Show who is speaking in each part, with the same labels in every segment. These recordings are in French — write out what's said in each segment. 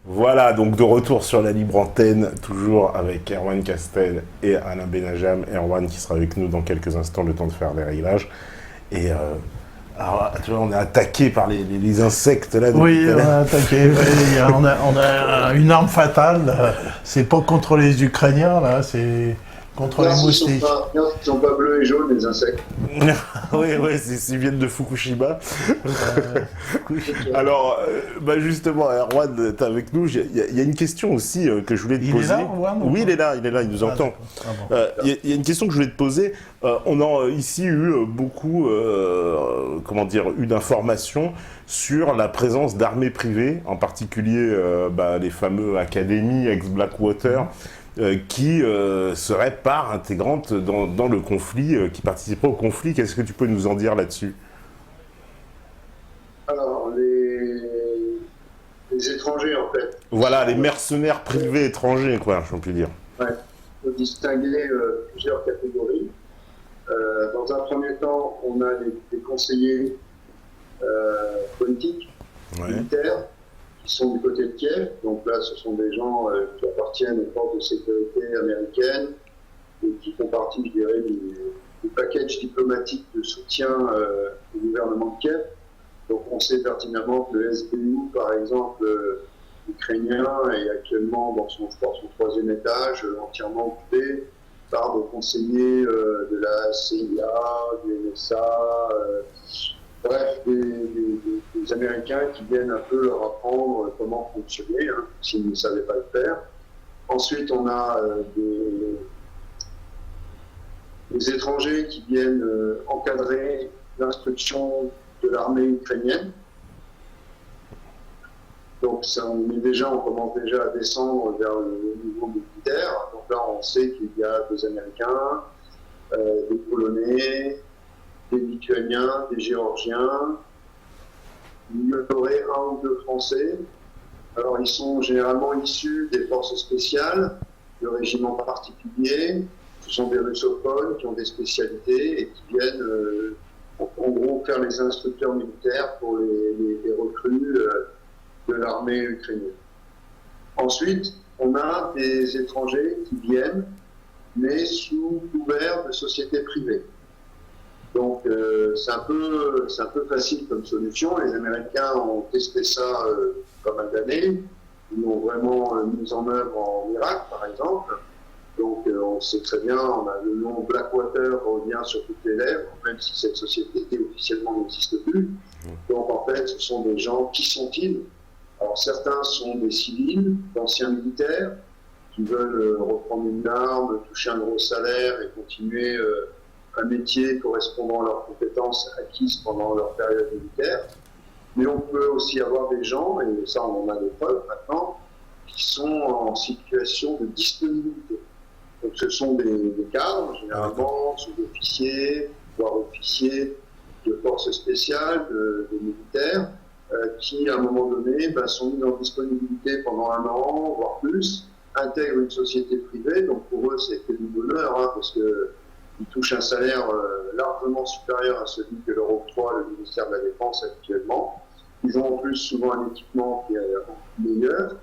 Speaker 1: Voilà, donc de retour sur la libre antenne, toujours avec Erwan Castel et Alain Benajam. Erwan qui sera avec nous dans quelques instants, le temps de faire les réglages. Et alors, tu vois, on est attaqué par les insectes là depuis
Speaker 2: Oui,
Speaker 1: tout à
Speaker 2: on a
Speaker 1: l'heure.
Speaker 2: attaqué. Oui, on a une arme fatale. C'est pas contre les Ukrainiens, là, c'est contre les moustiques.
Speaker 3: Bien s'ils sont pas bleus et jaunes, les insectes.
Speaker 1: Oui, oui, ils viennent de Fukushima.
Speaker 2: Oui.
Speaker 1: Alors, justement, Erwan, t'es avec nous. Il y a une question aussi que je voulais te
Speaker 2: Il est
Speaker 1: poser.
Speaker 2: là, Erwan, ou
Speaker 1: Oui,
Speaker 2: pas?
Speaker 1: il est là, il nous
Speaker 2: Ah,
Speaker 1: entend.
Speaker 2: d'accord. Ah bon.
Speaker 1: Il y a une question que je voulais te poser. On a ici eu beaucoup, comment dire, eu d'informations sur la présence d'armées privées, en particulier les fameux académies ex-Blackwater, qui seraient part intégrante dans le conflit, qui participeraient au conflit. Qu'est-ce que tu peux nous en dire là-dessus?
Speaker 3: Alors, les étrangers, en fait, qui
Speaker 1: Voilà, les
Speaker 3: sont,
Speaker 1: mercenaires privés étrangers, quoi, si on peut dire.
Speaker 3: ouais, on peut distinguer plusieurs catégories. Dans un premier temps, on a les conseillers politiques,
Speaker 1: Ouais.
Speaker 3: militaires, qui sont du côté de Kiev. Donc là, ce sont des gens qui appartiennent aux forces de sécurité américaines et qui font partie, je dirais, du package diplomatique de soutien au gouvernement de Kiev. Donc on sait pertinemment que le SBU, par exemple, ukrainien, est actuellement dans son troisième étage, entièrement occupé par des conseillers de la CIA, du NSA, bref, des Américains qui viennent un peu leur apprendre comment fonctionner, hein, s'ils ne savaient pas le faire. Ensuite, on a des étrangers qui viennent encadrer l'instruction de l'armée ukrainienne. Donc on commence déjà à descendre vers le niveau militaire. Donc là, on sait qu'il y a des Américains, des Polonais, des Lituaniens, des Géorgiens. Il y aurait un ou deux Français. Alors, ils sont généralement issus des forces spéciales, de régiments particuliers. Ce sont des russophones qui ont des spécialités et qui viennent, en gros, faire les instructeurs militaires pour les recrues de l'armée ukrainienne. Ensuite, on a des étrangers qui viennent, mais sous couvert de sociétés privées. Donc, c'est un peu facile comme solution. Les Américains ont testé ça pas mal d'années. Ils l'ont vraiment mis en œuvre en Irak, par exemple. Donc, on sait très bien, on a le nom Blackwater revient sur toutes les lèvres, même si cette société officiellement n'existe plus. Donc, en fait, ce sont des gens, qui sont-ils? Alors, certains sont des civils, d'anciens militaires, qui veulent reprendre une arme, toucher un gros salaire et continuer un métier correspondant à leurs compétences acquises pendant leur période militaire. Mais on peut aussi avoir des gens, et ça on en a des preuves maintenant, qui sont en situation de disponibilité. Donc ce sont des cadres, généralement sous-officiers, voire officiers de forces spéciales, de militaires, qui à un moment donné sont mis en disponibilité pendant un an, voire plus, intègrent une société privée. Donc pour eux c'est que du bonheur, hein, parce qu'ils touchent un salaire largement supérieur à celui que leur octroie le ministère de la Défense actuellement. Ils ont en plus souvent un équipement qui est meilleur.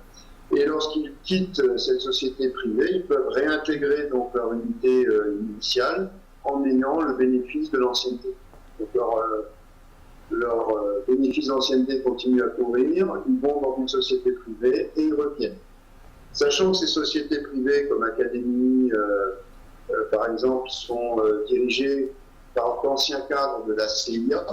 Speaker 3: Et lorsqu'ils quittent cette société privée, ils peuvent réintégrer donc leur unité initiale en ayant le bénéfice de l'ancienneté. Donc leur bénéfice d'ancienneté continue à courir, ils vont dans une société privée et ils reviennent. Sachant que ces sociétés privées comme Académie, par exemple, sont dirigées par d'anciens cadres de la CIA.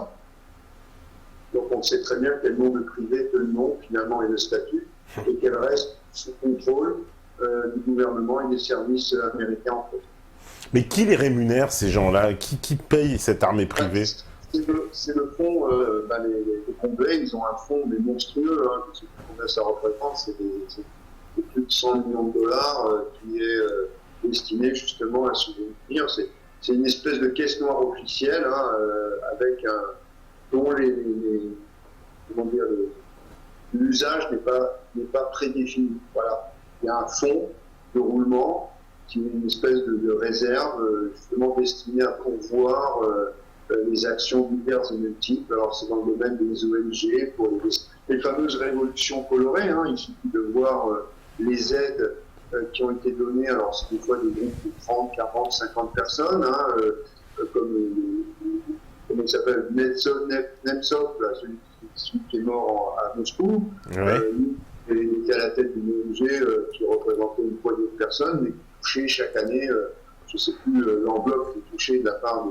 Speaker 3: Donc on sait très bien quel nom de privé, que le nom finalement et le statut, et qu'elle reste sous contrôle du gouvernement et des services américains en fait.
Speaker 1: Mais qui les rémunère, ces gens-là? Qui paye cette armée privée?
Speaker 3: C'est le fonds, les Congrès, ils ont un fonds mais monstrueux, hein, parce que combien ça représente, c'est plus de 100 millions de dollars qui est destiné justement à soutenir. C'est une espèce de caisse noire officielle, hein, avec dont l'usage n'est pas prédéfini. Voilà. Il y a un fonds de roulement qui est une espèce de réserve justement destinée à pourvoir les actions diverses et multiples. Alors c'est dans le domaine des ONG, pour les fameuses révolutions colorées, hein. Il suffit de voir les aides qui ont été données, alors c'est des fois des groupes de 30, 40, 50 personnes, hein, comme comment il s'appelle, Nemtsov, là, celui qui est mort à Moscou,
Speaker 1: Ouais.
Speaker 3: il était à la tête d'une ONG qui représentait une poignée de personnes, mais qui touchait chaque année, je ne sais plus l'enveloppe qui touchait de la part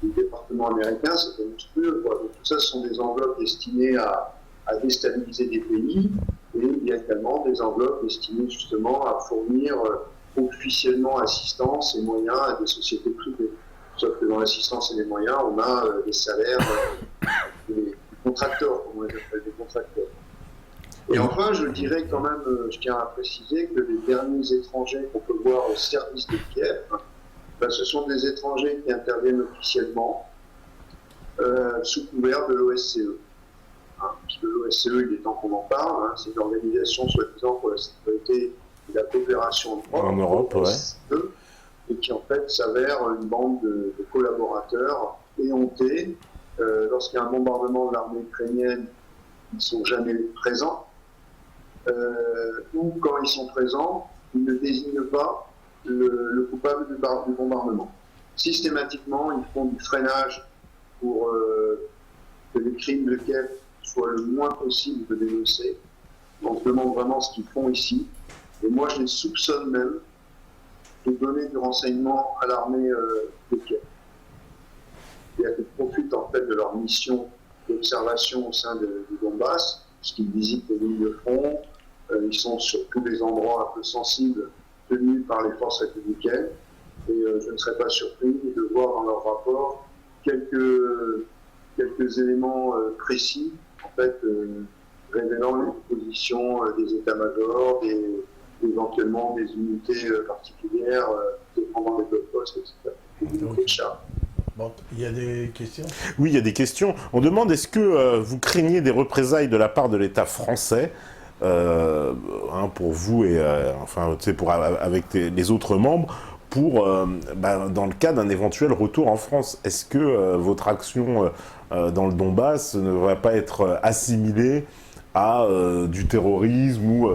Speaker 3: du département américain, c'était monstrueux, quoi. Donc tout ça, ce sont des enveloppes destinées à déstabiliser des pays, et il y a également des enveloppes destinées justement à fournir officiellement assistance et moyens à des sociétés privées. Sauf que dans l'assistance et les moyens, on a des salaires des contracteurs, comme on les appelle, des contracteurs. Et enfin, je dirais quand même, je tiens à préciser que les derniers étrangers qu'on peut voir au service de Kiev, ce sont des étrangers qui interviennent officiellement sous couvert de l'OSCE. Puisque l'OSCE, il est temps qu'on en parle, hein, c'est une organisation soi-disant pour la sécurité et la coopération
Speaker 1: En Europe, ouais.
Speaker 3: Et qui en fait s'avère une bande de collaborateurs éhontés. Lorsqu'il y a un bombardement de l'armée ukrainienne, ils ne sont jamais présents. Ou quand ils sont présents, ils ne désignent pas le coupable du bombardement. Systématiquement, ils font du freinage pour que les crimes de Kiev soient le moins possible de dénoncer. On se demande vraiment ce qu'ils font ici. Et moi, je les soupçonne même de donner du renseignement à l'armée de Kiev. C'est-à-dire qu'ils profitent en fait de leur mission d'observation au sein du Donbass, puisqu'ils visitent les lignes de front, ils sont sur tous les endroits un peu sensibles tenus par les forces républicaines. Et je ne serais pas surpris de voir dans leur rapport quelques éléments précis, en fait, révélant les positions des états-majors, éventuellement des unités particulières dépendant des postes, etc.
Speaker 2: Okay. Bon, il y a des questions ?
Speaker 1: Oui, il y a des questions. On demande, est-ce que vous craignez des représailles de la part de l'État français pour vous et enfin, avec les autres membres dans le cas d'un éventuel retour en France? Est-ce que votre action dans le Donbass ne va pas être assimilée à du terrorisme ou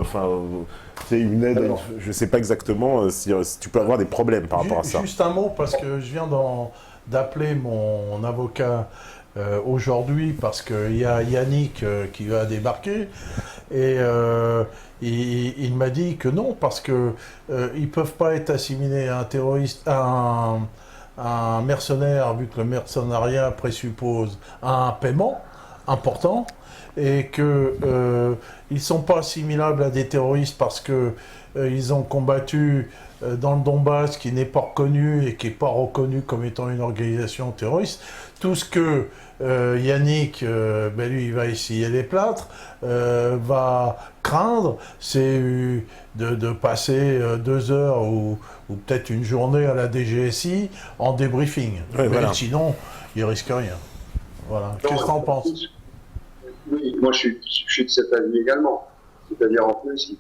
Speaker 1: c'est une aide? Alors, je ne sais pas exactement si tu peux avoir des problèmes par rapport à ça.
Speaker 2: Juste un mot, parce que je viens d'appeler mon avocat aujourd'hui, parce qu'il y a Yannick qui va débarquer, et il m'a dit que non, parce que ils peuvent pas être assimilés à un terroriste, à un mercenaire, vu que le mercenariat présuppose un paiement important, et que ils sont pas assimilables à des terroristes parce que ils ont combattu dans le Donbass, qui n'est pas reconnu et qui n'est pas reconnu comme étant une organisation terroriste. Tout ce que Yannick, lui, il va essayer les plâtres, va craindre, c'est de passer 2 heures ou peut-être une journée à la DGSI en débriefing.
Speaker 1: Ouais,
Speaker 2: mais
Speaker 1: voilà.
Speaker 2: sinon, il risque rien. Voilà. Qu'est-ce que t'en penses?
Speaker 3: Oui, moi je suis de cet avis également. C'est-à-dire en plus, il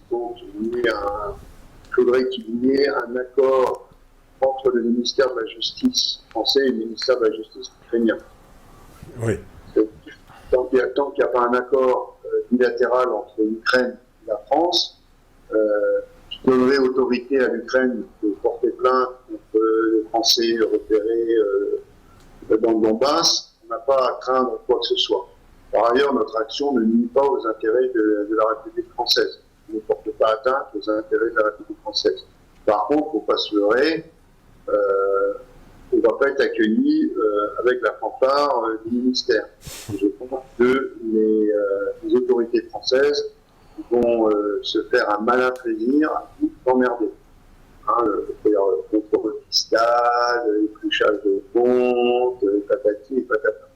Speaker 3: faudrait qu'il y ait un accord entre le ministère de la Justice français et le ministère de la Justice ukrainien.
Speaker 1: Oui.
Speaker 3: Tant qu'il n'y a pas un accord bilatéral entre l'Ukraine et la France, qui donnerait autorité à l'Ukraine de porter plainte contre les Français repérés dans le Donbass, on n'a pas à craindre quoi que ce soit. Par ailleurs, notre action ne nuit pas aux intérêts de la République française. On ne porte pas atteinte aux intérêts de la République française. Par contre, il ne faut pas se leurrer, on ne va pas être accueilli avec la fanfare du ministère. Je pense que les autorités françaises vont se faire un malin plaisir à tout emmerder. Le contrôle fiscal, l'épluchage de comptes, patati et patata.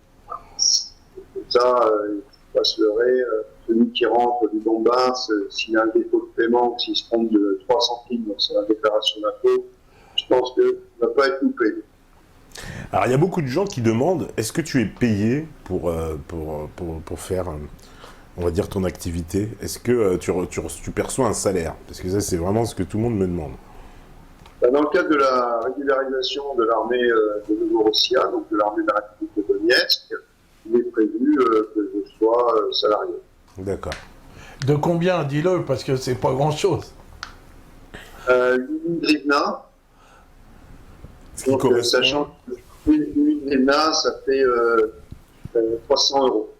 Speaker 3: Comme ça, il ne faut pas se leurrer. Celui qui rentre du Donbass, s'il a un défaut de paiement, s'il se trompe de 3 centimes sur la déclaration d'impôt, je pense qu'il ne va pas être loupé.
Speaker 1: Alors, il y a beaucoup de gens qui demandent, est-ce que tu es payé pour faire, on va dire, ton activité? Est-ce que tu perçois un salaire? Parce que ça, c'est vraiment ce que tout le monde me demande.
Speaker 3: Dans le cadre de la régularisation de l'armée de Novorossia, donc de l'armée de la République de Donetsk, il est prévu que je sois salarié.
Speaker 1: D'accord.
Speaker 2: De combien, dis-le, parce que c'est pas grand-chose.
Speaker 3: 8 grivna.
Speaker 1: Ce qui
Speaker 3: Donc,
Speaker 1: correspond...
Speaker 3: sachant que 8 grivna, ça fait 300 euros.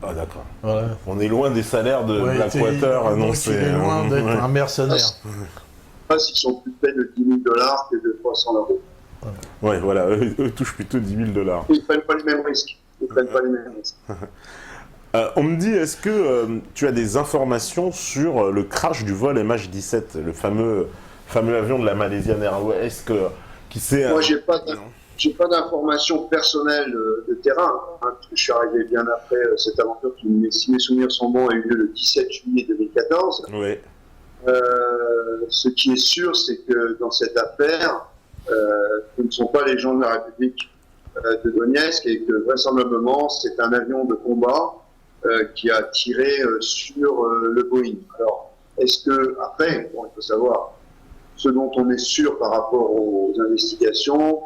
Speaker 1: Ah d'accord.
Speaker 2: Voilà.
Speaker 1: On est loin des salaires de Blackwater annoncés.
Speaker 2: Il est loin d'être un mercenaire.
Speaker 3: Je ne sais pas s'ils sont plus près de 10 000 $ que de 300 euros.
Speaker 1: Ouais, voilà, eux touchent plutôt 10 000 $.
Speaker 3: Ils ne prennent pas les mêmes risques.
Speaker 1: On me dit, est-ce que tu as des informations sur le crash du vol MH17, le fameux avion de la Malaysian Airways qui s'est...
Speaker 3: Moi, j'ai pas d'informations personnelles de terrain. Je suis arrivé bien après cette aventure qui, si mes souvenirs sont bons, a eu lieu le 17 juillet 2014.
Speaker 1: Oui.
Speaker 3: Ce qui est sûr, c'est que dans cette affaire, ce ne sont pas les gens de la République de Donetsk et que vraisemblablement, c'est un avion de combat qui a tiré sur le Boeing. Alors, est-ce que, après, bon, il faut savoir, ce dont on est sûr par rapport aux investigations,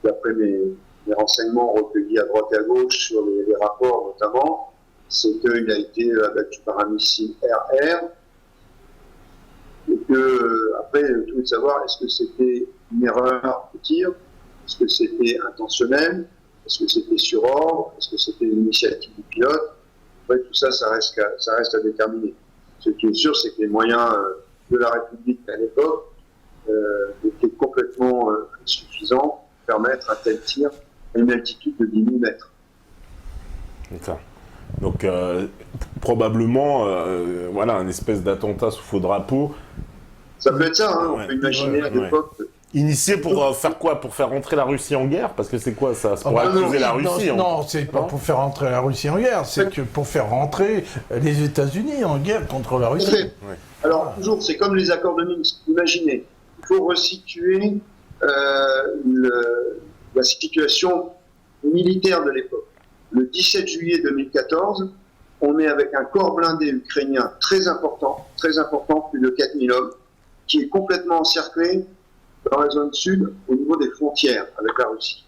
Speaker 3: d'après mes renseignements recueillis à droite et à gauche sur les rapports notamment, c'est qu'il a été abattu par un missile RR, et que, après, tout est de savoir, est-ce que c'était une erreur de tir, est-ce que c'était intentionnel, est-ce que c'était sur ordre, est-ce que c'était une initiative du pilote. Après, tout ça, ça reste à déterminer. Ce qui est sûr, c'est que les moyens de la République à l'époque étaient complètement insuffisants pour permettre un tel tir à une altitude de 10 000 mètres.
Speaker 1: D'accord. Donc, probablement, voilà, un espèce d'attentat sous faux drapeau.
Speaker 3: Ça peut être ça, hein, on peut imaginer à l'époque...
Speaker 1: Initié pour faire quoi? Pour faire rentrer la Russie en guerre? Parce que c'est quoi ça? C'est pour accuser la Russie?
Speaker 2: Non, c'est pas pour faire rentrer la Russie en guerre, c'est que pour faire rentrer les États-Unis en guerre contre la Russie.
Speaker 3: Ouais. Alors, toujours, c'est comme les accords de Minsk. Imaginez, il faut resituer la situation militaire de l'époque. Le 17 juillet 2014, on est avec un corps blindé ukrainien très important, plus de 4000 hommes, qui est complètement encerclé dans la zone sud, au niveau des frontières avec la Russie.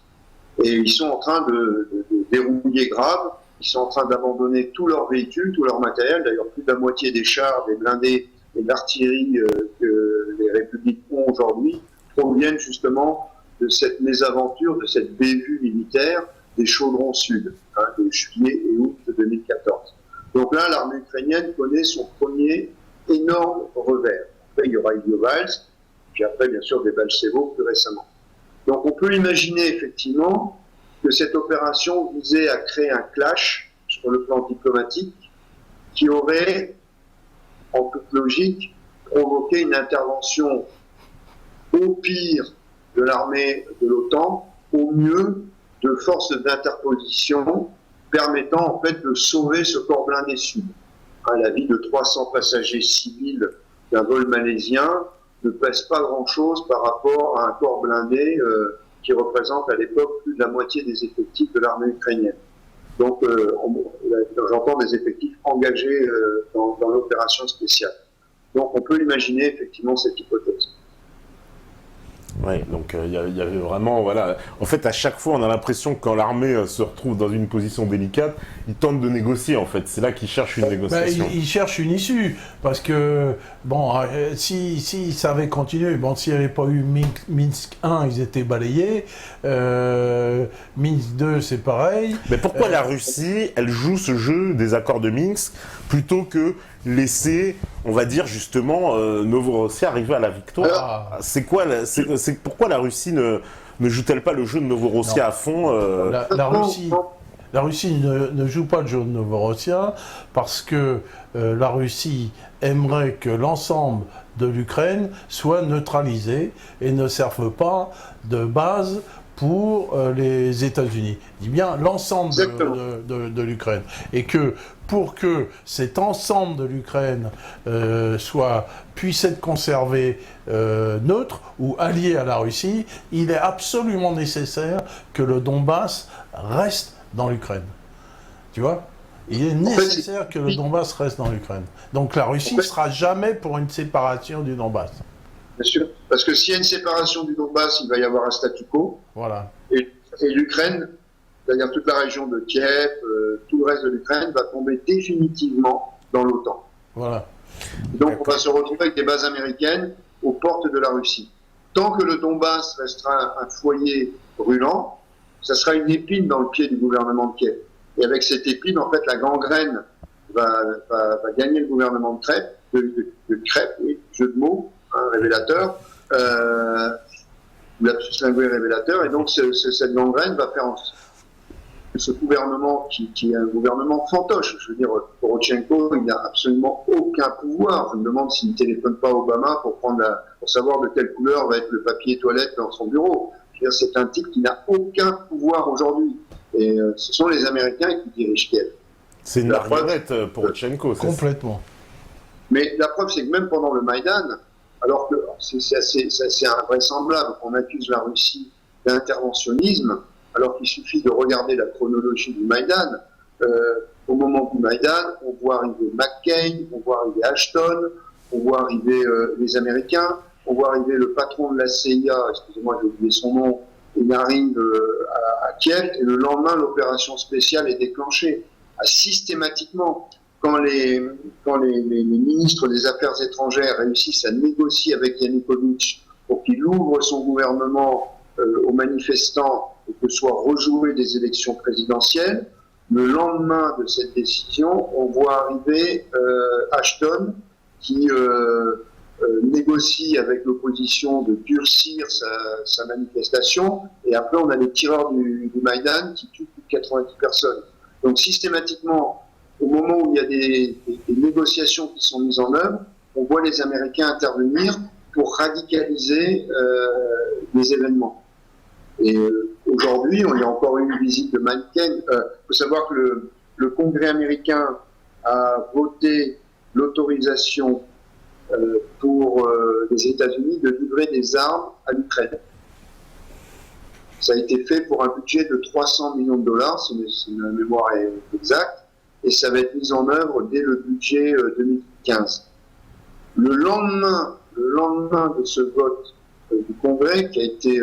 Speaker 3: Et ils sont en train de dérouiller grave, ils sont en train d'abandonner tous leurs véhicules, tout leur matériel, d'ailleurs plus de la moitié des chars, des blindés et de l'artillerie que les républiques ont aujourd'hui proviennent justement de cette mésaventure, de cette bévue militaire des chaudrons sud, de juillet et août 2014. Donc là, l'armée ukrainienne connaît son premier énorme revers. Après, il y aura Ilyovals, puis après, bien sûr, des Balsevo plus récemment. Donc, on peut imaginer effectivement que cette opération visait à créer un clash sur le plan diplomatique qui aurait, en toute logique, provoqué une intervention au pire de l'armée de l'OTAN, au mieux de forces d'interposition permettant en fait de sauver ce corps blindé sud. La vie de 300 passagers civils d'un vol malaisien ne pèse pas grand-chose par rapport à un corps blindé qui représente à l'époque plus de la moitié des effectifs de l'armée ukrainienne. Donc j'entends des effectifs engagés dans l'opération spéciale. Donc on peut imaginer effectivement cette hypothèse.
Speaker 1: Oui, donc il y avait vraiment, voilà. En fait, à chaque fois, on a l'impression que quand l'armée se retrouve dans une position délicate, ils tentent de négocier, en fait. C'est là qu'ils cherchent une négociation.
Speaker 2: Ils cherchent une issue, parce que, bon, si ça avait continué, bon, s'il n'y avait pas eu Minsk 1, ils étaient balayés, Minsk 2, c'est pareil.
Speaker 1: Mais pourquoi la Russie, elle joue ce jeu des accords de Minsk, plutôt que laisser, on va dire justement, Novorossia arriver à la victoire? C'est quoi, c'est pourquoi la Russie ne joue-t-elle pas le jeu de Novorossia à fond
Speaker 2: La Russie ne joue pas le jeu de Novorossia parce que la Russie aimerait que l'ensemble de l'Ukraine soit neutralisé et ne serve pas de base pour les États-Unis. Je dis bien l'ensemble de l'Ukraine. Et que pour que cet ensemble de l'Ukraine puisse être conservé neutre ou allié à la Russie, il est absolument nécessaire que le Donbass reste dans l'Ukraine. Tu vois ? Il est nécessaire que le Donbass reste dans l'Ukraine. Donc la Russie ne sera jamais pour une séparation du Donbass.
Speaker 3: Bien sûr. Parce que s'il y a une séparation du Donbass, il va y avoir un statu quo.
Speaker 2: Voilà.
Speaker 3: Et l'Ukraine, c'est-à-dire toute la région de Kiev, tout le reste de l'Ukraine, va tomber définitivement dans l'OTAN.
Speaker 2: Voilà.
Speaker 3: Donc on va se retrouver avec des bases américaines aux portes de la Russie. Tant que le Donbass restera un foyer brûlant, ça sera une épine dans le pied du gouvernement de Kiev. Et avec cette épine, en fait, la gangrène va gagner le gouvernement de Crète, oui, jeu de mots, hein, révélateur, lapsus lingué révélateur, et donc cette gangrène va faire ce gouvernement qui est un gouvernement fantoche. Je veux dire, Poroshenko, il n'a absolument aucun pouvoir. Je me demande s'il ne téléphone pas à Obama pour savoir de quelle couleur va être le papier toilette dans son bureau. C'est un type qui n'a aucun pouvoir aujourd'hui. Et ce sont les Américains qui dirigent Kiev.
Speaker 1: C'est une marionnette Poroshenko.
Speaker 2: Complètement.
Speaker 3: Mais la preuve, c'est que même pendant le Maïdan, alors que c'est assez invraisemblable qu'on accuse la Russie d'interventionnisme, alors qu'il suffit de regarder la chronologie du Maïdan. Au moment du Maïdan, on voit arriver McCain, on voit arriver Ashton, on voit arriver les Américains, on voit arriver le patron de la CIA, excusez-moi, j'ai oublié son nom, il arrive à Kiev, et le lendemain, l'opération spéciale est déclenchée. Systématiquement, quand les ministres des Affaires étrangères réussissent à négocier avec Yanukovych pour qu'il ouvre son gouvernement aux manifestants et que soient rejouées des élections présidentielles, le lendemain de cette décision, on voit arriver Ashton qui négocie avec l'opposition de durcir sa manifestation, et après on a les tireurs du Maïdan qui tuent plus de 90 personnes. Donc systématiquement, au moment où il y a des négociations qui sont mises en œuvre, on voit les Américains intervenir pour radicaliser les événements. Et aujourd'hui, il y a encore eu une visite de McCain. Il faut savoir que le Congrès américain a voté l'autorisation pour les États-Unis de livrer des armes à l'Ukraine. Ça a été fait pour un budget de 300 millions de dollars, si ma mémoire est exacte, et ça va être mis en œuvre dès le budget 2015. Le lendemain de ce vote du Congrès, qui a été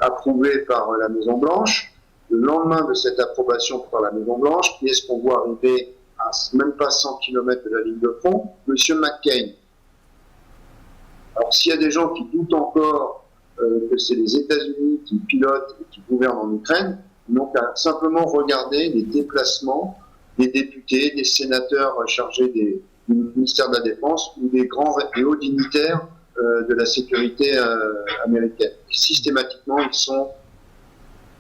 Speaker 3: approuvé par la Maison-Blanche, le lendemain de cette approbation par la Maison-Blanche, qui est-ce qu'on voit arriver à même pas 100 km de la ligne de front? Monsieur McCain. Alors s'il y a des gens qui doutent encore que c'est les États-Unis qui pilotent et qui gouvernent en Ukraine, ils n'ont qu'à simplement regarder les déplacements des députés, des sénateurs chargés du ministère de la Défense ou des hauts dignitaires de la sécurité américaine. Systématiquement, ils sont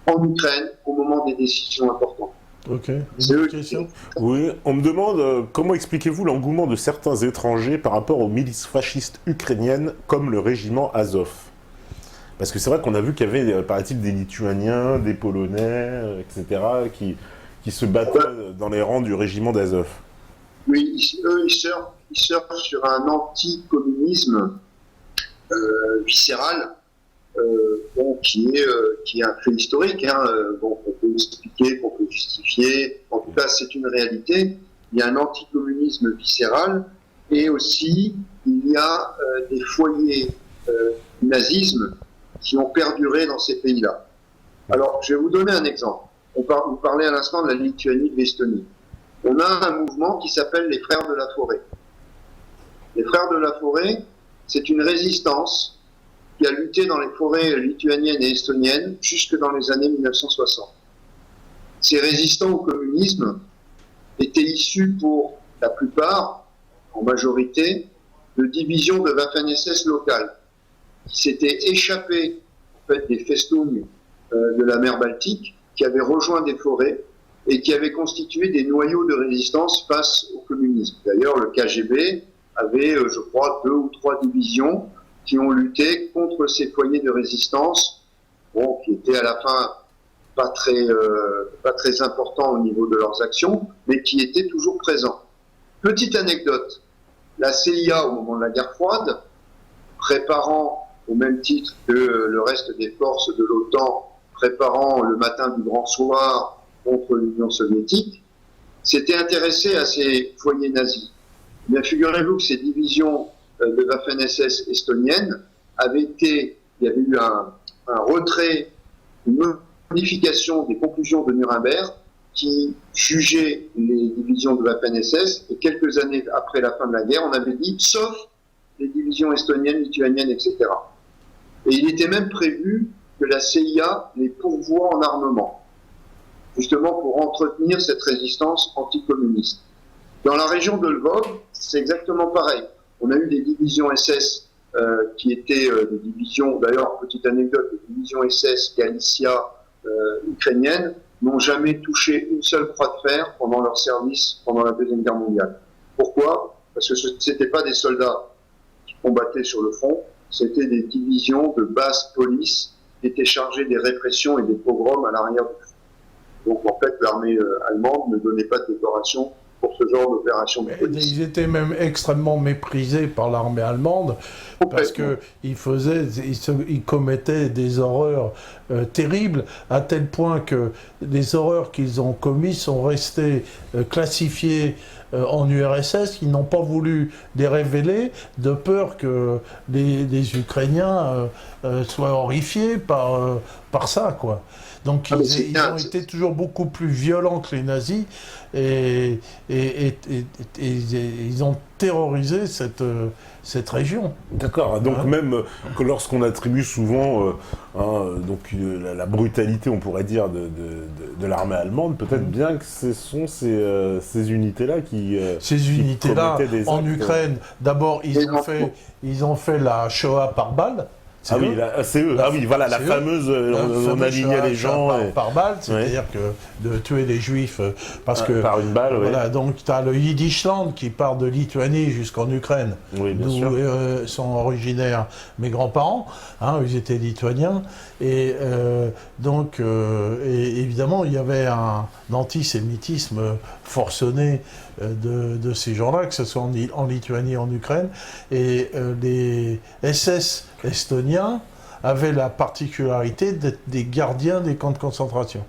Speaker 3: en Ukraine au moment des décisions importantes.
Speaker 2: Ok.
Speaker 3: C'est eux
Speaker 2: question.
Speaker 1: Oui, on me demande comment expliquez-vous l'engouement de certains étrangers par rapport aux milices fascistes ukrainiennes comme le régiment Azov? Parce que c'est vrai qu'on a vu qu'il y avait, paraît-il, des Lituaniens, des Polonais, etc., qui se battaient dans les rangs du régiment d'Azov.
Speaker 3: Oui, eux, ils surfent sur un anticommunisme viscéral, qui est un fait historique, qu'on peut expliquer, qu'on peut justifier. En tout cas, c'est une réalité. Il y a un anticommunisme viscéral, et aussi il y a des foyers du nazisme qui ont perduré dans ces pays-là. Alors, je vais vous donner un exemple. Vous parlez à l'instant de la Lituanie, de l'Estonie. On a un mouvement qui s'appelle les Frères de la Forêt. Les Frères de la Forêt, c'est une résistance qui a lutté dans les forêts lituaniennes et estoniennes jusque dans les années 1960. Ces résistants au communisme étaient issus pour la plupart, en majorité, de divisions de Waffen-SS locales, qui s'étaient échappés en fait, des festoons de la mer Baltique, qui avaient rejoint des forêts et qui avaient constitué des noyaux de résistance face au communisme. D'ailleurs, le KGB avait, je crois, 2 ou 3 divisions qui ont lutté contre ces foyers de résistance, qui étaient à la fin pas très importants au niveau de leurs actions, mais qui étaient toujours présents. Petite anecdote, la CIA, au moment de la guerre froide, préparant au même titre que le reste des forces de l'OTAN, préparant le matin du grand soir contre l'Union soviétique, s'était intéressée à ces foyers nazis. Bien, figurez-vous que ces divisions de Waffen-SS estonienne il y avait eu un retrait, une modification des conclusions de Nuremberg qui jugeait les divisions de Waffen-SS, et quelques années après la fin de la guerre, on avait dit, sauf les divisions estoniennes, lituaniennes, etc. Et il était même prévu que la CIA les pourvoie en armement, justement pour entretenir cette résistance anticommuniste. Dans la région de Lvov, c'est exactement pareil. On a eu des divisions SS qui étaient des divisions, d'ailleurs, petite anecdote, les divisions SS Galicia ukrainiennes n'ont jamais touché une seule croix de fer pendant leur service pendant la Deuxième Guerre mondiale. Pourquoi? Parce que ce n'étaient pas des soldats qui combattaient sur le front, c'était des divisions de basse police qui étaient chargées des répressions et des pogroms à l'arrière du front. Donc en fait, l'armée allemande ne donnait pas de décoration pour ce genre d'opération de police.
Speaker 2: Ils étaient même extrêmement méprisés par l'armée allemande parce qu'ils commettaient des horreurs terribles, à tel point que les horreurs qu'ils ont commises sont restées classifiées en URSS. Ils n'ont pas voulu les révéler de peur que les Ukrainiens soient horrifiés par ça, quoi. Donc ils ont été toujours beaucoup plus violents que les nazis et ils ont terrorisé cette région.
Speaker 1: D'accord, donc même que lorsqu'on attribue souvent la brutalité, on pourrait dire, de l'armée allemande, peut-être bien que ce sont ces unités-là qui
Speaker 2: commettaient en Ukraine, d'abord ils ont fait la Shoah par balle.
Speaker 1: C'est eux. C'est eux. Ah oui, voilà, la fameuse, on alignait les gens.
Speaker 2: Par balle, c'est-à-dire que de tuer les juifs, parce que...
Speaker 1: Par une balle,
Speaker 2: voilà, donc tu as le Yiddishland qui part de Lituanie jusqu'en Ukraine, d'où sont originaires mes grands-parents, ils étaient lituaniens, et évidemment, il y avait un antisémitisme forcené de ces gens-là, que ce soit en Lituanie, en Ukraine, et les SS estoniens avaient la particularité d'être des gardiens des camps de concentration.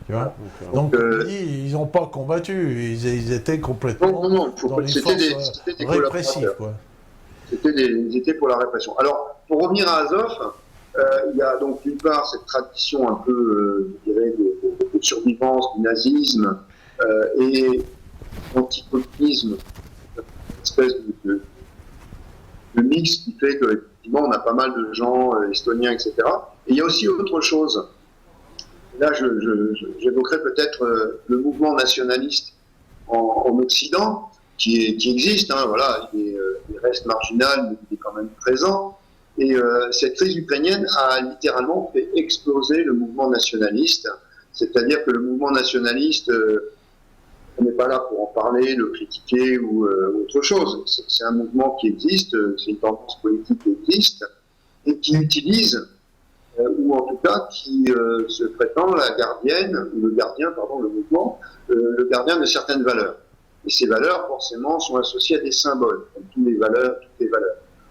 Speaker 2: Tu vois. Donc, ils n'ont pas combattu, ils étaient complètement dans les forces répressives.
Speaker 3: Ils étaient pour la répression. Alors, pour revenir à Azov, il y a donc d'une part cette tradition un peu, je dirais, de survivance du nazisme et anticommunisme, une espèce de mix qui fait qu'effectivement on a pas mal de gens estoniens, etc. Et il y a aussi autre chose. Là, j'évoquerai peut-être le mouvement nationaliste en Occident, qui existe, voilà, il reste marginal, mais il est quand même présent. Et cette crise ukrainienne a littéralement fait exploser le mouvement nationaliste, c'est-à-dire que le mouvement nationaliste, on n'est pas là pour en parler, le critiquer ou autre chose. C'est un mouvement qui existe, c'est une tendance politique qui existe, et qui utilise, ou en tout cas qui se prétend la gardienne, ou le gardien, pardon, le mouvement, le gardien de certaines valeurs. Et ces valeurs, forcément, sont associées à des symboles, comme toutes les valeurs.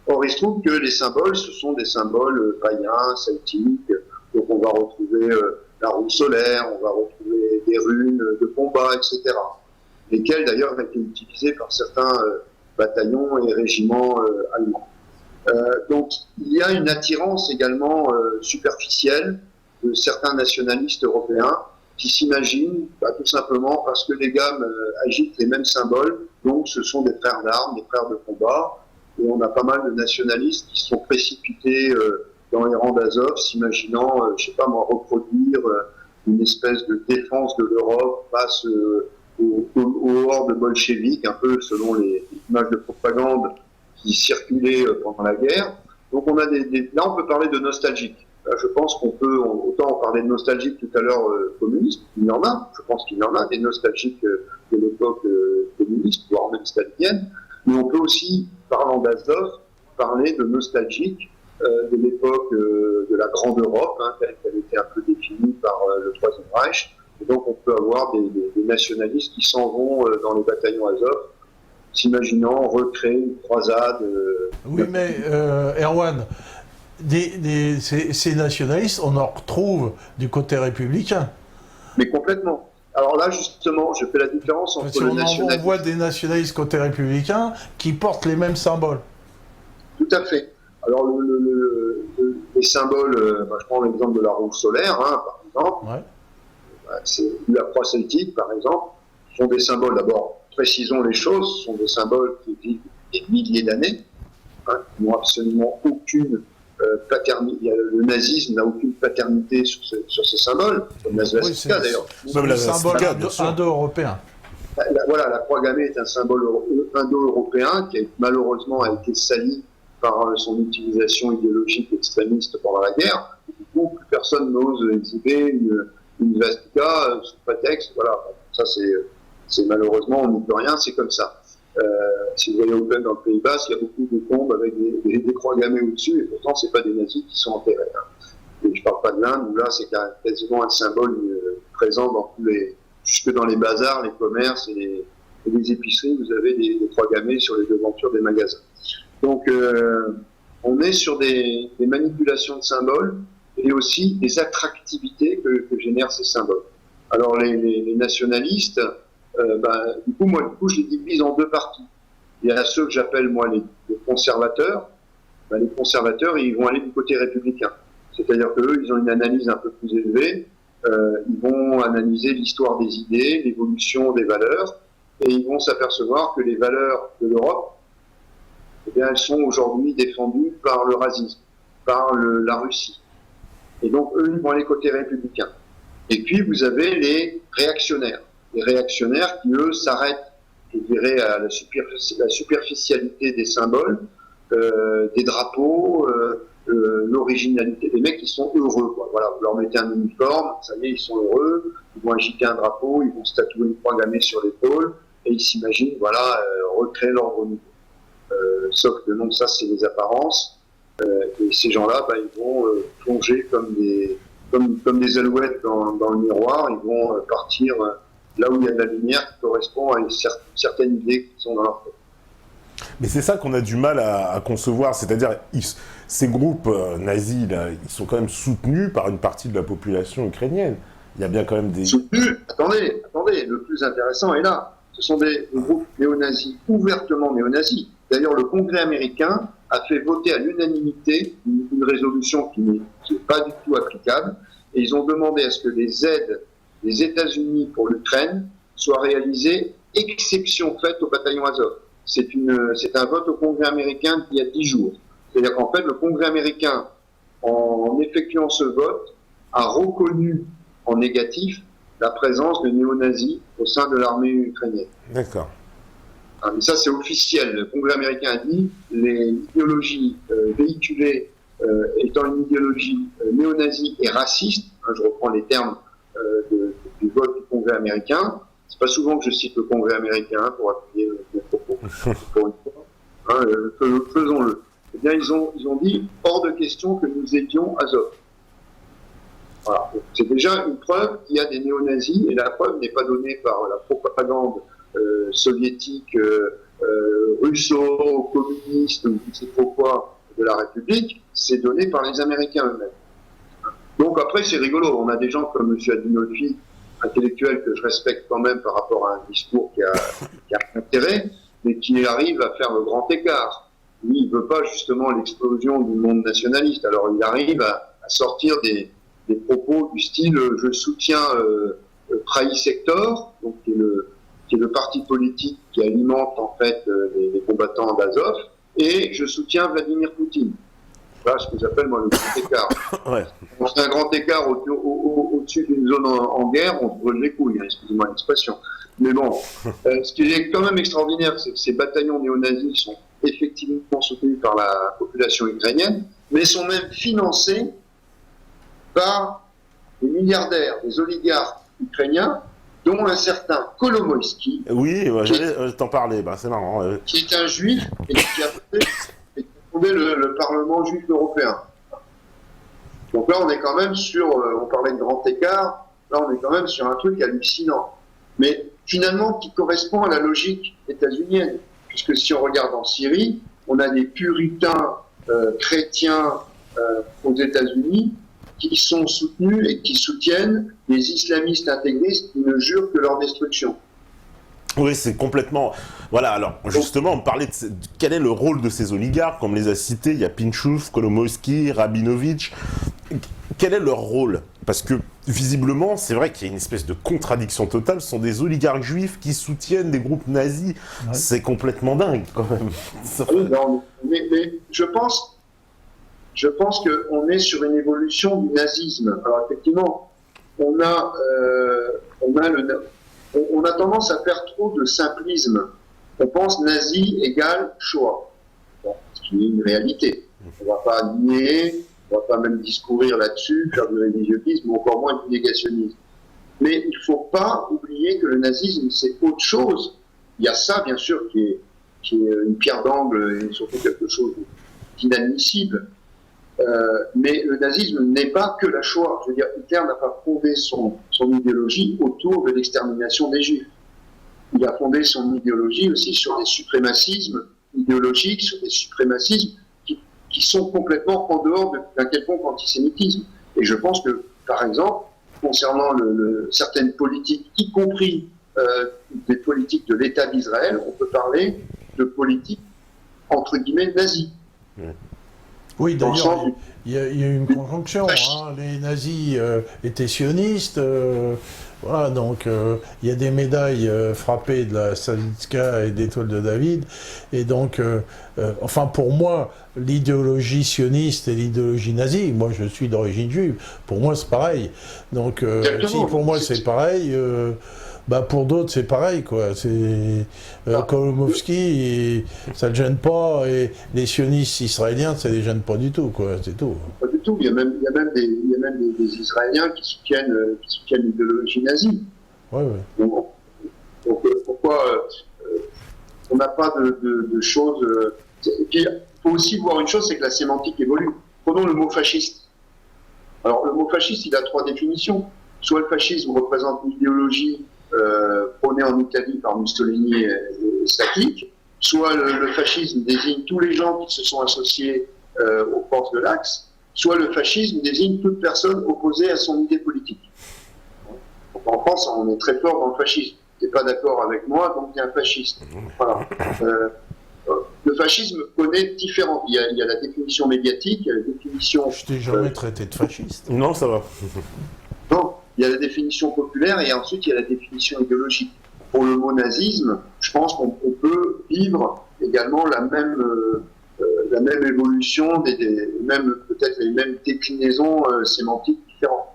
Speaker 3: Or, il se trouve que les symboles, ce sont des symboles païens, celtiques, donc on va retrouver la roue solaire, on va retrouver des runes de combat, etc. Lesquelles, d'ailleurs, ont été utilisées par certains bataillons et régiments allemands. Donc, il y a une attirance également superficielle de certains nationalistes européens qui s'imaginent, tout simplement parce que les gammes agitent les mêmes symboles, donc ce sont des frères d'armes, des frères de combat, et on a pas mal de nationalistes qui sont précipités dans les rangs d'Azov, s'imaginant, je sais pas moi, reproduire une espèce de défense de l'Europe face aux hordes bolcheviques, un peu selon les images de propagande qui circulaient pendant la guerre. Donc on a là on peut parler de nostalgique. Là, je pense qu'on peut, autant on parlait de nostalgique tout à l'heure communiste, il y en a, je pense qu'il y en a, des nostalgiques de l'époque communiste, voire même stalinienne, mais on peut aussi, parlant d'Azov, parler de nostalgique de l'époque de la Grande Europe, telle qu'elle était un peu définie par le Troisième Reich. Et donc on peut avoir des nationalistes qui s'en vont dans les bataillons Azov, s'imaginant recréer une croisade.
Speaker 2: Oui, mais Erwan, ces nationalistes, on en retrouve du côté républicain.
Speaker 3: Mais complètement. Alors là, justement, je fais la différence entre le nationalisme...
Speaker 2: On voit des nationalistes côté républicain qui portent les mêmes symboles.
Speaker 3: à fait. Alors, les symboles, je prends l'exemple de la roue solaire, par exemple.
Speaker 2: Ouais.
Speaker 3: C'est la croix celtique, par exemple. Ce sont des symboles, d'abord, précisons les choses, ce sont des symboles qui vivent des milliers d'années, qui n'ont absolument aucune paternité. Le nazisme n'a aucune paternité sur ces symboles, comme la swastika d'ailleurs.
Speaker 2: C'est un symbole indo-européen.
Speaker 3: Voilà, la croix gammée est un symbole indo-européen qui malheureusement a été sali par son utilisation idéologique extrémiste pendant la guerre. Du coup, plus personne n'ose exhiber une swastika sous prétexte. Voilà, ça c'est malheureusement, on n'y peut rien, c'est comme ça. Si vous allez au Pen dans le Pays Basque, il y a beaucoup de tombes avec des croix gammées au-dessus, et pourtant c'est pas des nazis qui sont enterrés. Et je parle pas de l'Inde, où là c'est quasiment un symbole présent dans jusque dans les bazars, les commerces et les épiceries, vous avez des croix gammées sur les devantures des magasins. Donc on est sur des manipulations de symboles et aussi des attractivités que génèrent ces symboles. Alors les nationalistes, du coup, je les divise en deux parties. Il y a ceux que j'appelle, moi, les conservateurs. Les conservateurs, ils vont aller du côté républicain. C'est-à-dire qu'eux, ils ont une analyse un peu plus élevée. Ils vont analyser l'histoire des idées, l'évolution des valeurs, et ils vont s'apercevoir que les valeurs de l'Europe, elles sont aujourd'hui défendues par le racisme, par la Russie. Et donc, eux, ils vont aller côté républicain. Et puis, vous avez les réactionnaires. Les réactionnaires qui, eux, s'arrêtent, je dirais, à la superficialité des symboles, des drapeaux, l'originalité des mecs qui sont heureux. Quoi. Voilà, vous leur mettez un uniforme, ça y est, ils sont heureux, ils vont agiter un drapeau, ils vont se tatouer une croix gammée sur l'épaule, et ils s'imaginent, recréer l'ordre nouveau. Sauf que non, ça, c'est les apparences. Et ces gens-là, ils vont plonger comme des alouettes dans le miroir, ils vont partir là où il y a de la lumière qui correspond à certaines idées qui sont dans leur tête.
Speaker 1: Mais c'est ça qu'on a du mal à concevoir, c'est-à-dire ces groupes nazis, là, ils sont quand même soutenus par une partie de la population ukrainienne. Il y a bien quand même des...
Speaker 3: Soutenus. Attendez, le plus intéressant est là. Ce sont des groupes néo-nazis, ouvertement néo-nazis. D'ailleurs, le Congrès américain a fait voter à l'unanimité une résolution qui n'est pas du tout applicable, et ils ont demandé à ce que les aides des États-Unis pour l'Ukraine soient réalisées, exception faite au bataillon Azov. C'est un vote au Congrès américain d'il y a 10 jours. C'est-à-dire qu'en fait, le Congrès américain, en effectuant ce vote, a reconnu en négatif la présence de néo-nazis au sein de l'armée ukrainienne.
Speaker 1: D'accord.
Speaker 3: Mais ça, c'est officiel. Le Congrès américain a dit l'idéologie véhiculée étant une idéologie néo-nazie et raciste, je reprends les termes du vote du Congrès américain. C'est pas souvent que je cite le Congrès américain pour appuyer mes propos. Pour une fois, faisons-le. Eh bien, ils ont dit hors de question que nous aidions Azov. Voilà. C'est déjà une preuve qu'il y a des néo-nazis, et la preuve n'est pas donnée par la propagande soviétique, russo-communiste, ou je ne sais trop quoi, de la République, c'est donné par les Américains eux-mêmes. Donc après, c'est rigolo. On a des gens comme M. Adinolfi, intellectuel que je respecte quand même par rapport à un discours qui a intérêt, mais qui arrive à faire le grand écart. Lui, il ne veut pas justement l'explosion du monde nationaliste. Alors il arrive à sortir des propos du style « je soutiens Praï Sector », donc qui est le parti politique qui alimente en fait les combattants d'Azov, et « je soutiens Vladimir Poutine ». Voilà ce que j'appelle moi le grand écart. Ouais. On fait un grand écart au-dessus d'une zone en guerre, on se brûle les couilles, excusez-moi l'expression. Mais bon, ce qui est quand même extraordinaire, c'est que ces bataillons néo-nazis sont effectivement soutenus par la population ukrainienne, mais sont même financés par des milliardaires, des oligarques ukrainiens, dont un certain Kolomoïski.
Speaker 1: Oui, j'allais t'en parler, c'est marrant.
Speaker 3: Qui est un juif et qui a fondé le Parlement juif européen. Donc là, on est quand même sur, on parlait de grand écart, là on est quand même sur un truc hallucinant. Mais finalement, qui correspond à la logique états-unienne. Puisque si on regarde en Syrie, on a des puritains chrétiens aux États-Unis qui sont soutenus et qui soutiennent les islamistes intégristes qui ne jurent que leur destruction.
Speaker 1: Oui, c'est complètement... Voilà, alors justement, on parlait de quel est le rôle de ces oligarques, comme on les a cités, il y a Pinchuk, Kolomoïski, Rabinovitch. Quel est leur rôle? Parce que, visiblement, c'est vrai qu'il y a une espèce de contradiction totale, ce sont des oligarques juifs qui soutiennent des groupes nazis. Ouais. C'est complètement dingue, quand même.
Speaker 3: Non, mais je pense qu'on est sur une évolution du nazisme. Alors effectivement, on a tendance à faire trop de simplisme. On pense nazi égale Shoah. Bon, ce qui est une réalité. On ne va pas nier, on ne va pas même discourir là-dessus, faire du révisionnisme, ou encore moins du négationnisme. Mais il ne faut pas oublier que le nazisme, c'est autre chose. Il y a ça, bien sûr, qui est une pierre d'angle et surtout quelque chose d'inadmissible. Mais le nazisme n'est pas que la Shoah. Je veux dire, Hitler n'a pas fondé son idéologie autour de l'extermination des Juifs. Il a fondé son idéologie aussi sur des suprémacismes idéologiques, sur des suprémacismes qui sont complètement en dehors d'un quelconque antisémitisme. Et je pense que, par exemple, concernant certaines politiques, y compris des politiques de l'État d'Israël, on peut parler de politiques entre guillemets nazies.
Speaker 2: Oui, d'ailleurs, il y a eu une conjonction. Hein. Les nazis étaient sionistes. Voilà, donc il y a des médailles frappées de la Salitzka et d'étoile de David. Et donc, enfin, pour moi, l'idéologie sioniste et l'idéologie nazie, moi je suis d'origine juive, pour moi c'est pareil. Donc, si pour moi c'est pareil, bah pour d'autres c'est pareil, quoi. C'est Kolomoïski, ça ne le gêne pas, et les sionistes israéliens, ça ne les gêne pas du tout, quoi. C'est tout.
Speaker 3: Pas du tout. Il y a même des Israéliens qui soutiennent l'idéologie nazie.
Speaker 2: Oui, oui.
Speaker 3: Donc pourquoi on n'a pas de choses. Et puis, il faut aussi voir une chose, c'est que la sémantique évolue. Prenons le mot fasciste. Alors, le mot fasciste, il a 3 définitions. Soit le fascisme représente une idéologie prônée en Italie par Mussolini et Sacchi, soit le fascisme désigne tous les gens qui se sont associés aux forces de l'Axe, soit le fascisme désigne toute personne opposée à son idée politique. Donc, en France, on est très fort dans le fascisme. Tu n'es pas d'accord avec moi, donc il y a un fasciste. Voilà. Le fascisme connaît différents. Il y a la définition médiatique, il y a la définition.
Speaker 2: Je t'ai jamais traité de fasciste.
Speaker 1: Non, ça va.
Speaker 3: Non, il y a la définition populaire et ensuite il y a la définition idéologique. Pour le mot nazisme, je pense qu'on peut vivre également la même évolution, peut-être les mêmes déclinaisons sémantiques différentes.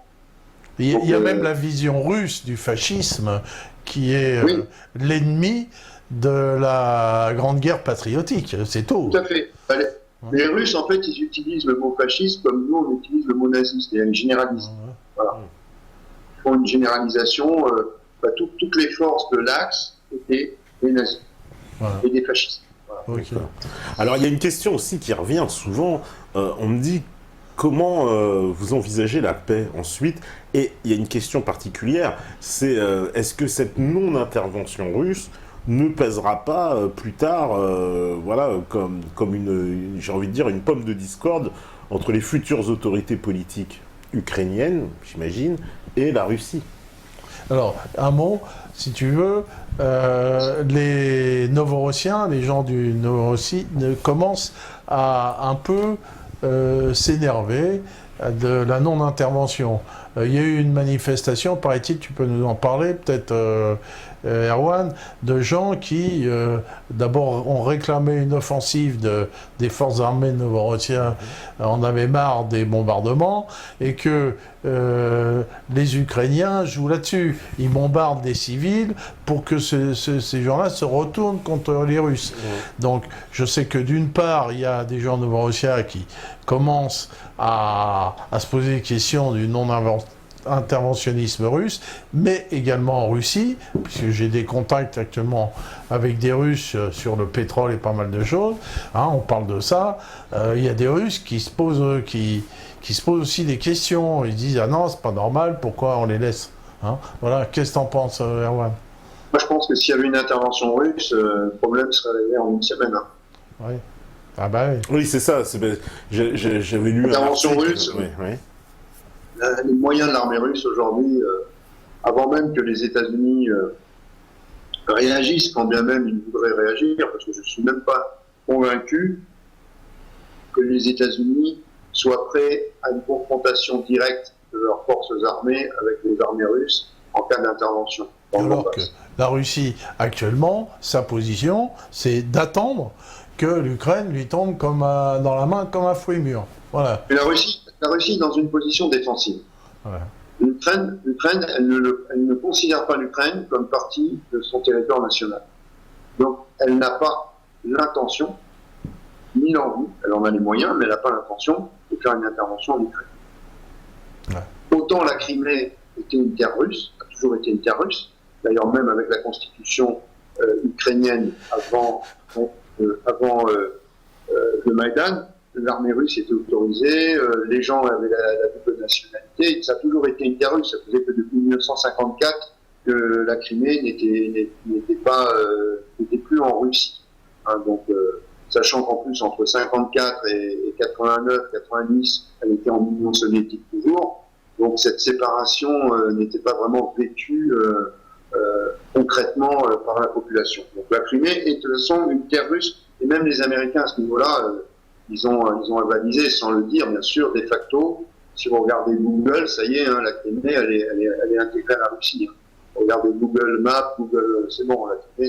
Speaker 2: Il y a même la vision russe du fascisme qui est l'ennemi de la Grande Guerre patriotique, c'est tout.
Speaker 3: Tout à fait. Les Russes, en fait, ils utilisent le mot fasciste comme nous, on utilise le mot naziste, et ils généralisent. Voilà. Ils font une généralisation, toutes les forces de l'Axe étaient des nazis et des fascistes. Voilà.
Speaker 2: Okay.
Speaker 1: Alors, il y a une question aussi qui revient souvent, on me dit comment vous envisagez la paix ensuite? Et il y a une question particulière, c'est est-ce que cette non-intervention russe ne pèsera pas plus tard, voilà, comme une, j'ai envie de dire, une pomme de discorde entre les futures autorités politiques ukrainiennes, j'imagine, et la Russie?
Speaker 2: Alors, un mot, si tu veux, les Novorossiens, les gens du Novorossie, commencent à un peu s'énerver de la non-intervention. Il y a eu une manifestation, paraît-il, tu peux nous en parler, peut-être Erwan, de gens qui, d'abord, ont réclamé une offensive des forces armées de Novorossiens, en avaient marre des bombardements, et que les Ukrainiens jouent là-dessus. Ils bombardent des civils pour que ces gens-là se retournent contre les Russes. Donc, je sais que d'une part, il y a des gens novorossiens qui commencent à se poser des questions du non-interventionnisme russe, mais également en Russie, puisque j'ai des contacts actuellement avec des Russes sur le pétrole et pas mal de choses, hein, on parle de ça, il y a des Russes qui se posent aussi des questions, ils disent « Ah non, c'est pas normal, pourquoi on les laisse hein ?» Voilà, qu'est-ce que t'en penses, Erwan?
Speaker 3: Moi, je pense que s'il y avait une intervention russe, le problème serait réglé en une semaine. Hein.
Speaker 2: Oui. Ah bah oui.
Speaker 1: Oui, c'est ça. J'avais lu
Speaker 3: l'intervention russe.
Speaker 1: Oui.
Speaker 3: Les moyens de l'armée russe aujourd'hui, avant même que les États-Unis réagissent quand bien même ils voudraient réagir, parce que je ne suis même pas convaincu que les États-Unis soient prêts à une confrontation directe de leurs forces armées avec les armées russes en cas d'intervention.
Speaker 2: Alors que la Russie, actuellement, sa position, c'est d'attendre que l'Ukraine lui tombe dans la main comme un fruit mûr. Voilà.
Speaker 3: Et la Russie est dans une position défensive.
Speaker 2: Voilà.
Speaker 3: L'Ukraine, elle ne considère pas l'Ukraine comme partie de son territoire national. Donc, elle n'a pas l'intention, ni l'envie, elle en a les moyens, mais elle n'a pas l'intention de faire une intervention en Ukraine. Ouais. Autant la Crimée était une terre russe, a toujours été une terre russe, d'ailleurs même avec la constitution ukrainienne avant le Maïdan, l'armée russe était autorisée, les gens avaient la double nationalité, ça a toujours été une terre russe, ça faisait que depuis 1954 que la Crimée n'était plus en Russie. Hein, donc, sachant qu'en plus entre 54 et 89, 90, elle était en Union soviétique toujours, donc cette séparation n'était pas vraiment vécue concrètement par la population. Donc la Crimée est de toute façon une terre russe, et même les Américains à ce niveau-là, ils ont avalisé, sans le dire bien sûr, de facto. Si vous regardez Google, ça y est, hein, la Crimée, elle est intégrée à la Russie. Hein. Regardez Google Maps, Google, c'est bon, la Crimée,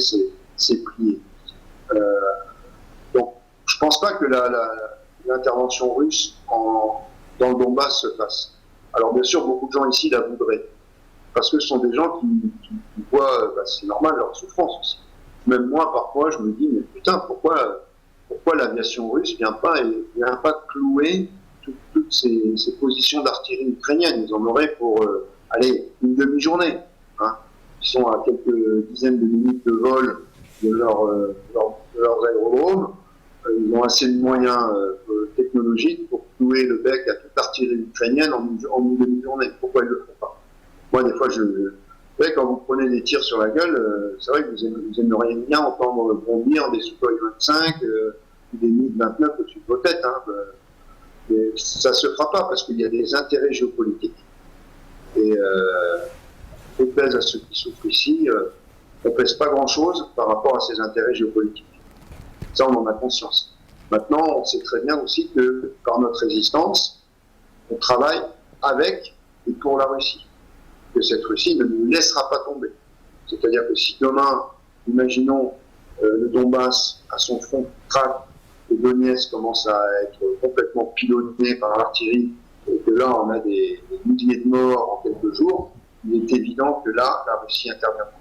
Speaker 3: c'est plié. Donc, je ne pense pas que l'intervention russe dans le Donbass se fasse. Alors, bien sûr, beaucoup de gens ici la voudraient, parce que ce sont des gens qui voient, c'est normal, leur souffrance aussi. Même moi, parfois, je me dis, mais putain, pourquoi l'aviation russe vient pas clouer toutes ces positions d'artillerie ukrainienne? Ils en auraient pour, une demi-journée. Hein. Ils sont à quelques dizaines de minutes de vol de leurs aérodromes. Ils ont assez de moyens technologiques pour clouer le bec à toute l'artillerie ukrainienne en une demi-journée. Pourquoi ils ne le font pas? Moi, des fois, vous savez, quand vous prenez des tirs sur la gueule, c'est vrai que vous aimeriez bien entendre bondir des Sukhoi 25, des MiG-29 au-dessus de vos têtes. Hein. Mais ça ne se fera pas parce qu'il y a des intérêts géopolitiques. Et on pèse à ceux qui souffrent ici, on ne pèse pas grand-chose par rapport à ces intérêts géopolitiques. Ça, on en a conscience. Maintenant, on sait très bien aussi que par notre résistance, on travaille avec et pour la Russie. Que cette Russie ne nous laissera pas tomber. C'est-à-dire que si demain, imaginons, le Donbass à son front craque, et Donetsk commence à être complètement pilonné par l'artillerie, et que là on a des milliers de morts en quelques jours, il est évident que là, la Russie interviendra.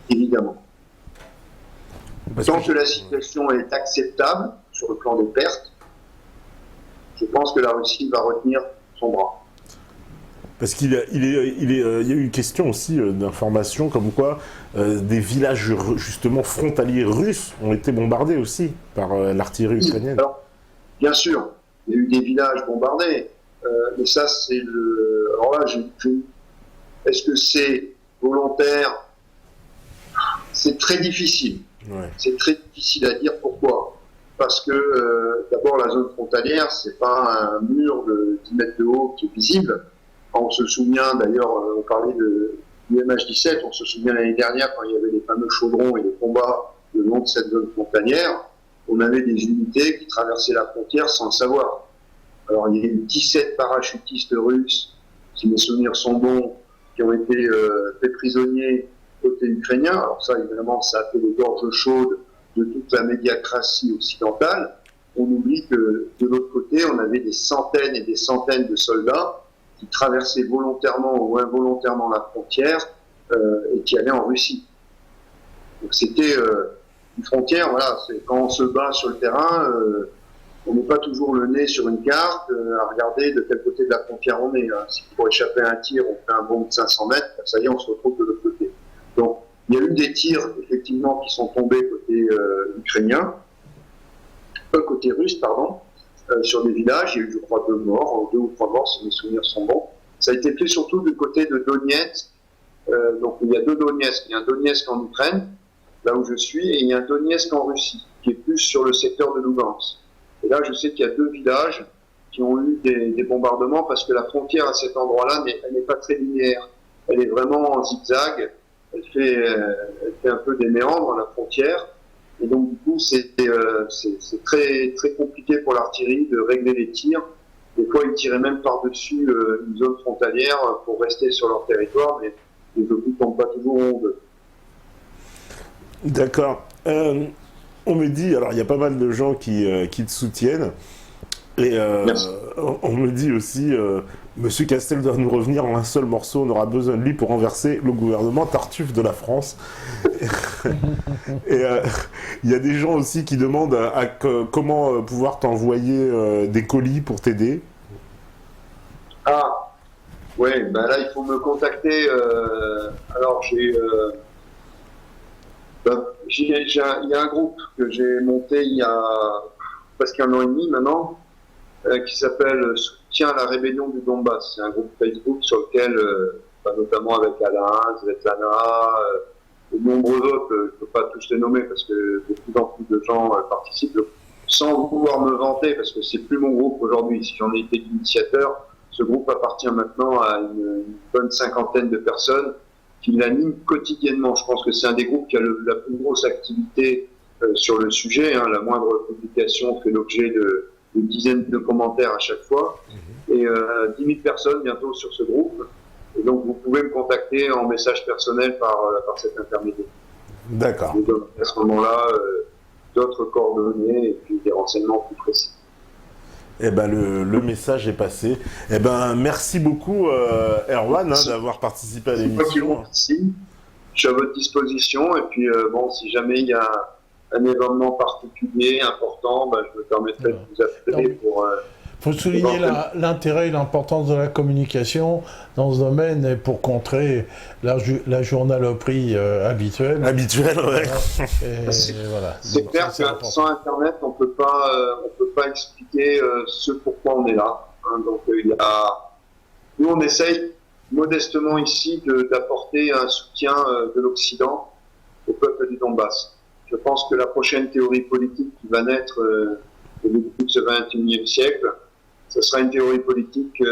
Speaker 3: Évidemment. Tant que la situation est acceptable sur le plan des pertes, je pense que la Russie va retenir son bras.
Speaker 1: Parce qu'il y a eu une question aussi d'information comme quoi des villages justement frontaliers russes ont été bombardés aussi par l'artillerie ukrainienne.
Speaker 3: Alors, bien sûr, il y a eu des villages bombardés, mais ça c'est le... Alors là, est-ce que c'est volontaire? C'est très difficile. Ouais. C'est très difficile à dire. Pourquoi? Parce que d'abord la zone frontalière, c'est pas un mur de 10 mètres de haut qui est visible. On se souvient, d'ailleurs, on parlait du MH17, on se souvient l'année dernière quand il y avait les fameux chaudrons et les combats le long de cette zone frontalière, on avait des unités qui traversaient la frontière sans le savoir. Alors il y a eu 17 parachutistes russes, si mes souvenirs sont bons, qui ont été faits prisonniers côté ukrainien. Alors ça, évidemment, ça a fait les gorges chaudes de toute la médiacratie occidentale. On oublie que de l'autre côté, on avait des centaines et des centaines de soldats qui traversaient volontairement ou involontairement la frontière et qui allaient en Russie. Donc c'était une frontière, voilà, c'est quand on se bat sur le terrain, on n'est pas toujours le nez sur une carte à regarder de quel côté de la frontière on est. Hein. Si pour échapper à un tir, on fait un bond de 500 mètres, ça y est, on se retrouve de l'autre côté. Donc il y a eu des tirs, effectivement, qui sont tombés côté ukrainien, côté russe, pardon, sur des villages. Il y a eu, je crois, 2 ou 3 morts, si mes souvenirs sont bons. Ça a été fait surtout du côté de Donetsk. Donc il y a 2 Donetsk. Il y a un Donetsk en Ukraine, là où je suis, et il y a un Donetsk en Russie, qui est plus sur le secteur de Lugansk. Et là, je sais qu'il y a 2 villages qui ont eu des bombardements parce que la frontière à cet endroit-là, elle n'est pas très linéaire. Elle est vraiment en zigzag. elle fait un peu des méandres, la frontière. Et donc, du coup, c'est très, très compliqué pour l'artillerie de régler les tirs. Des fois, ils tiraient même par-dessus une zone frontalière pour rester sur leur territoire, mais les obus ne tombent pas toujours où on veut.
Speaker 1: D'accord. On me dit, alors il y a pas mal de gens qui te soutiennent, et on me dit aussi, Monsieur Castel doit nous revenir en un seul morceau, on aura besoin de lui pour renverser le gouvernement Tartuffe de la France. Et il y a des gens aussi qui demandent comment pouvoir t'envoyer des colis pour t'aider.
Speaker 3: Ah, ouais, ben là, il faut me contacter. Alors, il y a un groupe que j'ai monté il y a presque 1 an et demi maintenant, qui s'appelle Soutien à la rébellion du Donbass. C'est un groupe Facebook sur lequel, notamment avec Alain, Svetlana, et de nombreux autres, je ne peux pas tous les nommer parce que de plus en plus de gens participent, sans vouloir me vanter, parce que c'est plus mon groupe aujourd'hui. Si j'en ai été l'initiateur, ce groupe appartient maintenant à une bonne 50aine de personnes qui l'animent quotidiennement. Je pense que c'est un des groupes qui a la plus grosse activité sur le sujet. La moindre publication fait l'objet d'une dizaine de commentaires à chaque fois. Et 10 000 personnes bientôt sur ce groupe. Et donc vous pouvez me contacter en message personnel par cet intermédiaire.
Speaker 1: D'accord.
Speaker 3: Je vous donne à ce moment-là d'autres coordonnées et puis des renseignements plus précis.
Speaker 1: Eh ben le message est passé. Eh ben merci beaucoup Erwan d'avoir participé à l'émission.
Speaker 3: Merci. Je suis à votre disposition et puis si jamais il y a un événement particulier important, je me permettrai de vous appeler pour.
Speaker 2: Il faut souligner l'intérêt et l'importance de la communication dans ce domaine et pour contrer la journaloperie habituelle.
Speaker 1: Habituelle, ouais.
Speaker 3: C'est clair que sans Internet, on peut pas expliquer ce pourquoi on est là. Donc nous, on essaye modestement ici d'apporter un soutien de l'Occident au peuple du Donbass. Je pense que la prochaine théorie politique qui va naître au début de ce XXIe siècle, ce sera une théorie politique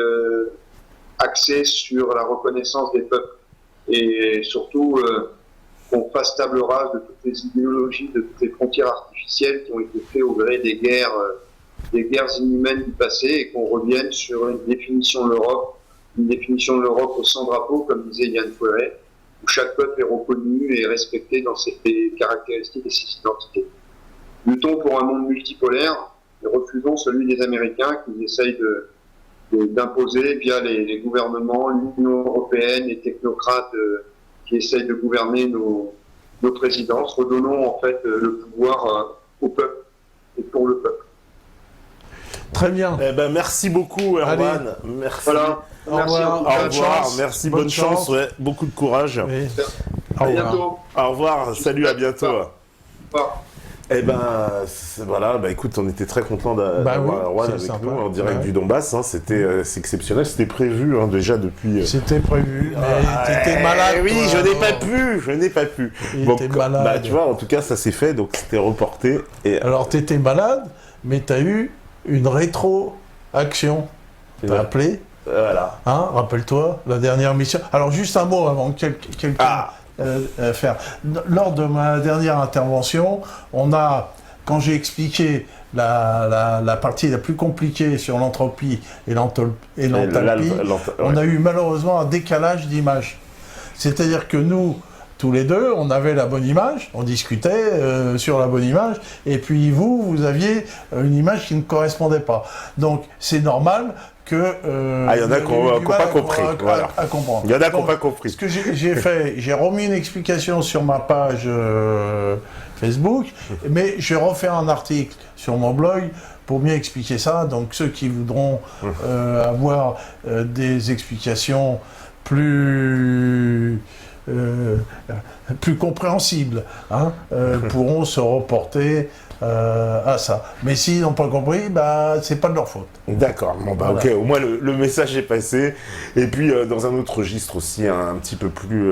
Speaker 3: axée sur la reconnaissance des peuples et surtout qu'on fasse table rase de toutes les idéologies, de toutes les frontières artificielles qui ont été faites au gré des guerres inhumaines du passé et qu'on revienne sur une définition de l'Europe au sans drapeau, comme disait Yann Fouret, où chaque peuple est reconnu et respecté dans ses caractéristiques et ses identités. Luttons pour un monde multipolaire et refusons celui des Américains qui essayent d'imposer via les gouvernements, l'Union européenne, les technocrates qui essayent de gouverner nos présidences. Redonnons en fait le pouvoir au peuple et pour le peuple.
Speaker 2: Très bien.
Speaker 1: Eh ben merci beaucoup Erwan. Merci.
Speaker 3: Voilà. Merci.
Speaker 1: Au revoir. Merci. Bonne chance. Ouais. Beaucoup de courage.
Speaker 2: Oui.
Speaker 3: À bientôt.
Speaker 1: Au revoir. Salut. À bientôt.
Speaker 3: Au revoir.
Speaker 1: Eh ben, voilà, écoute, on était très contents d'avoir Erwan avec
Speaker 2: sympa.
Speaker 1: nous en direct du Donbass. C'est exceptionnel, c'était prévu déjà depuis.
Speaker 2: C'était prévu, mais t'étais malade.
Speaker 1: Oui,
Speaker 2: toi,
Speaker 1: je n'ai pas pu.
Speaker 2: T'étais malade.
Speaker 1: Tu vois, en tout cas, ça s'est fait, donc c'était reporté. Et...
Speaker 2: Alors, t'étais malade, mais t'as eu une rétroaction. T'as appelé.
Speaker 1: Voilà.
Speaker 2: Rappelle-toi, la dernière mission. Alors, juste un mot avant que quelqu'un... faire. Lors de ma dernière intervention, quand j'ai expliqué la partie la plus compliquée sur l'entropie et l'enthalpie, on a eu malheureusement un décalage d'image. C'est-à-dire que nous, tous les deux, on avait la bonne image, on discutait sur la bonne image, et puis vous aviez une image qui ne correspondait pas. Donc c'est normal que...
Speaker 1: il y en a qui n'ont pas compris.
Speaker 2: À comprendre.
Speaker 1: Il y en a qui n'ont pas compris.
Speaker 2: Ce que j'ai fait, j'ai remis une explication sur ma page Facebook, mais j'ai refait un article sur mon blog pour mieux expliquer ça. Donc ceux qui voudront avoir des explications plus compréhensibles pourront se reporter à ça. Mais s'ils n'ont pas compris, c'est pas de leur faute.
Speaker 1: D'accord, voilà. Ok, au moins le message est passé. Et puis dans un autre registre aussi, un petit peu plus,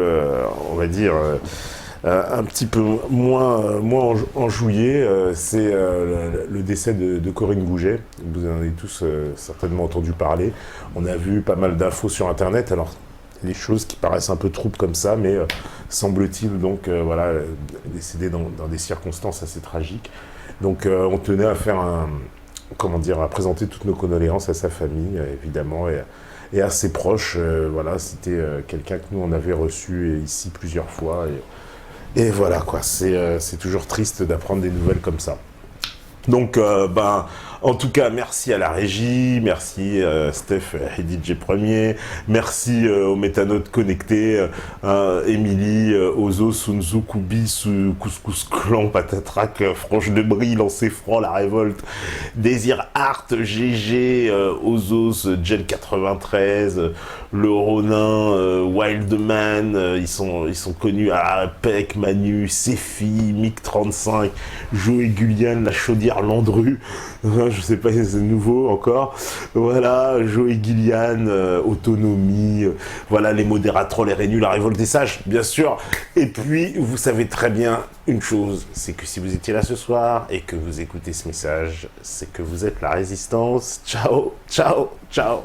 Speaker 1: on va dire, un petit peu moins enjouillé, c'est le décès de Corinne Gouget. Vous en avez tous certainement entendu parler. On a vu pas mal d'infos sur Internet. Alors, les choses qui paraissent un peu troubles comme ça, mais semble-t-il donc voilà, décédé dans des circonstances assez tragiques. Donc on tenait à faire à présenter toutes nos condoléances à sa famille, évidemment, et à ses proches. Voilà, c'était quelqu'un que nous on avait reçu ici plusieurs fois. Et voilà quoi, c'est toujours triste d'apprendre des nouvelles comme ça. Donc, en tout cas, merci à la régie, merci Steph et DJ Premier, merci aux métanotes connectés, Émilie, Ozo, Sunzu, Koubis, Couscous Clan, Patatrac, Franche de Brie, Lancer Franc, La Révolte, Désir Art, GG, Ozos, Gen 93, Le Ronin, Wildman, ils sont connus à Peck, Manu, Sefi, Mick 35, Joey Gullian, La Chaudière Landru, je sais pas si c'est nouveau encore, voilà, Joey Gillian, Autonomie, voilà, les modérateurs, les Rénus, La Révolte des Sages, bien sûr. Et puis, vous savez très bien une chose, c'est que si vous étiez là ce soir et que vous écoutez ce message, c'est que vous êtes la résistance. Ciao, ciao, ciao.